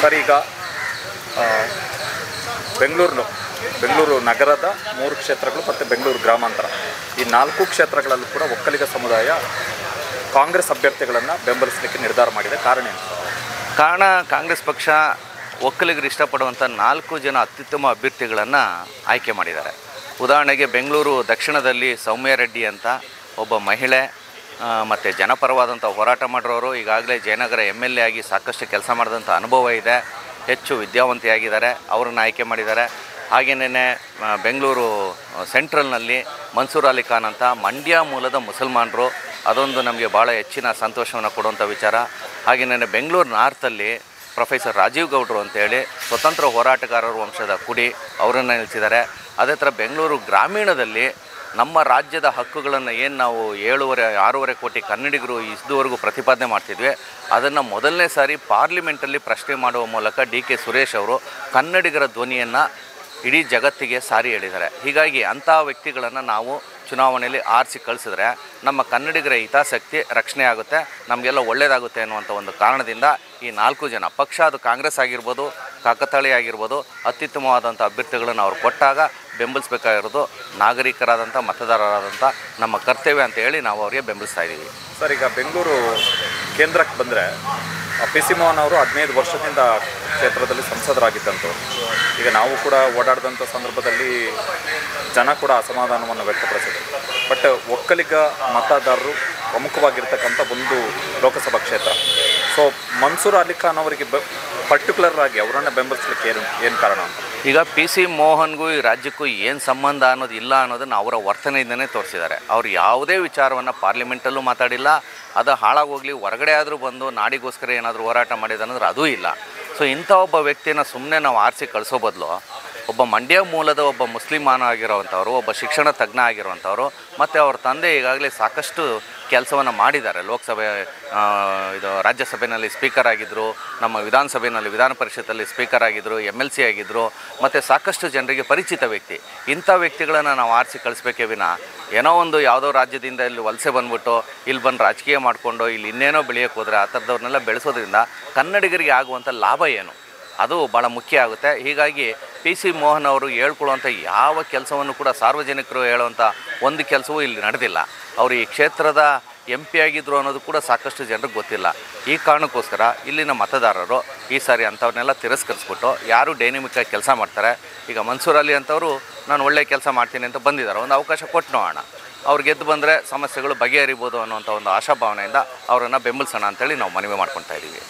Sir, ಈಗ ಬೆಂಗಳೂರು ನಗರದ 3 ಕ್ಷೇತ್ರಗಳು ಮತ್ತು ಬೆಂಗಳೂರು ಗ್ರಾಮಾಂತರ ಈ 4 ಕ್ಷೇತ್ರಗಳಲ್ಲೂ ಕೂಡ ಒಕ್ಕಲಿಗ ಸಮುದಾಯ ಕಾಂಗ್ರೆಸ್ ಅಭ್ಯರ್ಥಿಗಳನ್ನು ಬೆಂಬಲಿಸಲಿಕ್ಕೆ ನಿರ್ಧಾರ ಮಾಡಿದೆ. ಕಾರಣ ಏನು? ಕಾರಣ ಕಾಂಗ್ರೆಸ್ ಪಕ್ಷ ಒಕ್ಕಲಿಗರು ಇಷ್ಟಪಡುವಂಥ 4 ಜನ ಅತ್ಯುತ್ತಮ ಅಭ್ಯರ್ಥಿಗಳನ್ನು ಆಯ್ಕೆ ಮಾಡಿದ್ದಾರೆ. ಉದಾಹರಣೆಗೆ ಬೆಂಗಳೂರು ದಕ್ಷಿಣದಲ್ಲಿ ಸೌಮ್ಯ ರೆಡ್ಡಿ ಅಂತ ಒಬ್ಬ ಮಹಿಳೆ ಮತ್ತು ಜನಪರವಾದಂಥ ಹೋರಾಟ ಮಾಡಿರೋರು. ಈಗಾಗಲೇ ಜಯನಗರ MLA ಆಗಿ ಸಾಕಷ್ಟು ಕೆಲಸ ಮಾಡಿದಂಥ ಅನುಭವ ಇದೆ, ಹೆಚ್ಚು ವಿದ್ಯಾವಂತಿಯಾಗಿದ್ದಾರೆ, ಅವರನ್ನು ಆಯ್ಕೆ ಮಾಡಿದ್ದಾರೆ. ಹಾಗೆಯೇ ಬೆಂಗಳೂರು ಸೆಂಟ್ರಲ್ನಲ್ಲಿ ಮನ್ಸೂರ್ ಅಲಿ ಖಾನ್ ಅಂತ ಮಂಡ್ಯ ಮೂಲದ ಮುಸಲ್ಮಾನರು, ಅದೊಂದು ನಮಗೆ ಭಾಳ ಹೆಚ್ಚಿನ ಸಂತೋಷವನ್ನು ಕೊಡುವಂಥ ವಿಚಾರ. ಹಾಗೆಯೇ ಬೆಂಗಳೂರು ನಾರ್ತಲ್ಲಿ ಪ್ರೊಫೆಸರ್ ರಾಜೀವ್ ಗೌಡ್ರು ಅಂತೇಳಿ ಸ್ವತಂತ್ರ ಹೋರಾಟಗಾರರ ವಂಶದ ಕುಡಿ, ಅವರನ್ನು ನಿಲ್ಲಿಸಿದ್ದಾರೆ. ಅದೇ ಥರ ಬೆಂಗಳೂರು ಗ್ರಾಮೀಣದಲ್ಲಿ ನಮ್ಮ ರಾಜ್ಯದ ಹಕ್ಕುಗಳನ್ನು ಏನು ನಾವು 6.5 ಕೋಟಿ ಕನ್ನಡಿಗರು ಇದುವರೆಗೂ ಪ್ರತಿಪಾದನೆ ಮಾಡ್ತಿದ್ವಿ, ಅದನ್ನು ಮೊದಲನೇ ಸಾರಿ ಪಾರ್ಲಿಮೆಂಟಲ್ಲಿ ಪ್ರಶ್ನೆ ಮಾಡುವ ಮೂಲಕ DK ಸುರೇಶ್ ಅವರು ಕನ್ನಡಿಗರ ಧ್ವನಿಯನ್ನು ಇಡೀ ಜಗತ್ತಿಗೆ ಸಾರಿ ಹೇಳಿದ್ದಾರೆ. ಹೀಗಾಗಿ ಅಂಥ ವ್ಯಕ್ತಿಗಳನ್ನು ನಾವು ಚುನಾವಣೆಯಲ್ಲಿ ಆರಿಸಿ ಕಳಿಸಿದ್ರೆ ನಮ್ಮ ಕನ್ನಡಿಗರ ಹಿತಾಸಕ್ತಿ ರಕ್ಷಣೆ ಆಗುತ್ತೆ, ನಮಗೆಲ್ಲ ಒಳ್ಳೆಯದಾಗುತ್ತೆ ಅನ್ನುವಂಥ ಒಂದು ಕಾರಣದಿಂದ ಈ 4 ಜನ ಪಕ್ಷ, ಅದು ಕಾಂಗ್ರೆಸ್ ಆಗಿರ್ಬೋದು, ಕಾಕತಾಳಿ ಆಗಿರ್ಬೋದು, ಅತ್ಯುತ್ತಮವಾದಂಥ ಅಭ್ಯರ್ಥಿಗಳನ್ನು ಅವ್ರು ಕೊಟ್ಟಾಗ ಬೆಂಬಲಿಸಬೇಕಾಗಿರೋದು ನಾಗರಿಕರಾದಂಥ ಮತದಾರರಾದಂಥ ನಮ್ಮ ಕರ್ತವ್ಯ ಅಂತ ಹೇಳಿ ನಾವು ಅವರಿಗೆ ಬೆಂಬಲಿಸ್ತಾ ಇದ್ದೀವಿ. ಸರ್, ಈಗ ಬೆಂಗಳೂರು ಕೇಂದ್ರಕ್ಕೆ ಬಂದರೆ PC ಮೋಹನ್ ಅವರು 15 ವರ್ಷದಿಂದ ಕ್ಷೇತ್ರದಲ್ಲಿ ಸಂಸದರಾಗಿದ್ದಂಥವ್ರು. ಈಗ ನಾವು ಕೂಡ ಓಡಾಡಿದಂಥ ಸಂದರ್ಭದಲ್ಲಿ ಜನ ಕೂಡ ಅಸಮಾಧಾನವನ್ನು ವ್ಯಕ್ತಪಡಿಸಿದರು. ಬಟ್ ಒಕ್ಕಲಿಗ ಮತದಾರರು ಪ್ರಮುಖವಾಗಿರ್ತಕ್ಕಂಥ ಒಂದು ಲೋಕಸಭಾ ಕ್ಷೇತ್ರ. ಸೊ ಮನ್ಸೂರ್ ಅಲಿ ಖಾನ್ ಅವರಿಗೆ ಪರ್ಟಿಕ್ಯುಲರ್ ಆಗಿ ಅವರನ್ನು ಬೆಂಬಲಿಸಲಿಕ್ಕೆ ಏನು ಕಾರಣ ಅಂತ? ಈಗ PC ಮೋಹನ್ಗೂ ಈ ರಾಜ್ಯಕ್ಕೂ ಏನು ಸಂಬಂಧ ಅನ್ನೋದು ಇಲ್ಲ ಅನ್ನೋದನ್ನು ಅವರ ವರ್ತನೆಯಿಂದನೇ ತೋರಿಸಿದ್ದಾರೆ. ಅವರು ಯಾವುದೇ ವಿಚಾರವನ್ನು ಪಾರ್ಲಿಮೆಂಟಲ್ಲೂ ಮಾತಾಡಿಲ್ಲ, ಅದು ಹಾಳಾಗೋಗಲಿ ಹೊರಗಡೆ ಆದರೂ ಬಂದು ನಾಡಿಗೋಸ್ಕರ ಏನಾದರೂ ಹೋರಾಟ ಮಾಡಿದಂದ್ರೆ ಅದೂ ಇಲ್ಲ. ಸೊ ಇಂಥ ಒಬ್ಬ ವ್ಯಕ್ತಿಯನ್ನು ಸುಮ್ಮನೆ ನಾವು ಆರಿಸಿ ಕಳಿಸೋ ಬದಲು ಒಬ್ಬ ಮಂಡ್ಯ ಮೂಲದ ಒಬ್ಬ ಮುಸ್ಲಿಮಾನ ಆಗಿರುವಂಥವ್ರು, ಒಬ್ಬ ಶಿಕ್ಷಣ ತಜ್ಞ ಆಗಿರುವಂಥವ್ರು, ಮತ್ತು ಅವ್ರ ತಂದೆ ಈಗಾಗಲೇ ಸಾಕಷ್ಟು ಕೆಲಸವನ್ನು ಮಾಡಿದ್ದಾರೆ. ರಾಜ್ಯಸಭೆಯಲ್ಲಿ ಸ್ಪೀಕರ್ ಆಗಿದ್ದರು, ನಮ್ಮ ವಿಧಾನಸಭೆಯಲ್ಲಿ ವಿಧಾನ ಪರಿಷತ್ತಲ್ಲಿ ಸ್ಪೀಕರ್ ಆಗಿದ್ದರು, MLC ಆಗಿದ್ದರು, ಮತ್ತು ಸಾಕಷ್ಟು ಜನರಿಗೆ ಪರಿಚಿತ ವ್ಯಕ್ತಿ. ಇಂಥ ವ್ಯಕ್ತಿಗಳನ್ನು ನಾವು ಆರಿಸಿ ಕಳಿಸ್ಬೇಕೇ ವಿನ ಏನೋ ಒಂದು ಯಾವುದೋ ರಾಜ್ಯದಿಂದ ಇಲ್ಲಿ ವಲಸೆ ಬಂದುಬಿಟ್ಟು ಇಲ್ಲಿ ಬಂದು ರಾಜಕೀಯ ಮಾಡಿಕೊಂಡು ಇಲ್ಲಿ ಇನ್ನೇನೋ ಬೆಳೆಯೋಕ್ಕೆ ಹೋದರೆ ಆ ಥರದವ್ರನ್ನೆಲ್ಲ ಬೆಳೆಸೋದ್ರಿಂದ ಕನ್ನಡಿಗರಿಗೆ ಆಗುವಂಥ ಲಾಭ ಏನು, ಅದು ಭಾಳ ಮುಖ್ಯ ಆಗುತ್ತೆ. ಹೀಗಾಗಿ PC ಮೋಹನ್ ಅವರು ಹೇಳ್ಕೊಳ್ಳುವಂಥ ಯಾವ ಕೆಲಸವನ್ನು ಕೂಡ ಸಾರ್ವಜನಿಕರು ಹೇಳುವಂಥ ಒಂದು ಕೆಲಸವೂ ಇಲ್ಲಿ ನಡೆದಿಲ್ಲ. ಅವರು ಈ ಕ್ಷೇತ್ರದ MP ಆಗಿದ್ದರು ಅನ್ನೋದು ಕೂಡ ಸಾಕಷ್ಟು ಜನರಿಗೆ ಗೊತ್ತಿಲ್ಲ. ಈ ಕಾರಣಕ್ಕೋಸ್ಕರ ಇಲ್ಲಿನ ಮತದಾರರು ಈ ಸಾರಿ ಅಂಥವ್ರನ್ನೆಲ್ಲ ತಿರಸ್ಕರಿಸ್ಬಿಟ್ಟು ಯಾರು ಡೈನಮಿಕ್ಕಾಗಿ ಕೆಲಸ ಮಾಡ್ತಾರೆ. ಈಗ ಮನ್ಸೂರ್ ಅಲಿ ಅಂತವರು ನಾನು ಒಳ್ಳೆಯ ಕೆಲಸ ಮಾಡ್ತೀನಿ ಅಂತ ಬಂದಿದ್ದಾರೆ, ಒಂದು ಅವಕಾಶ ಕೊಟ್ಟು ನೋಡೋಣ, ಅವ್ರು ಗೆದ್ದು ಬಂದರೆ ಸಮಸ್ಯೆಗಳು ಬಗೆಹರಿಬೋದು ಅನ್ನೋಂಥ ಒಂದು ಆಶಾಭಾವನೆಯಿಂದ ಅವರನ್ನು ಬೆಂಬಲಿಸೋಣ ಅಂತೇಳಿ ನಾವು ಮನವಿ ಮಾಡ್ಕೊತಾ ಇದ್ದೀವಿ.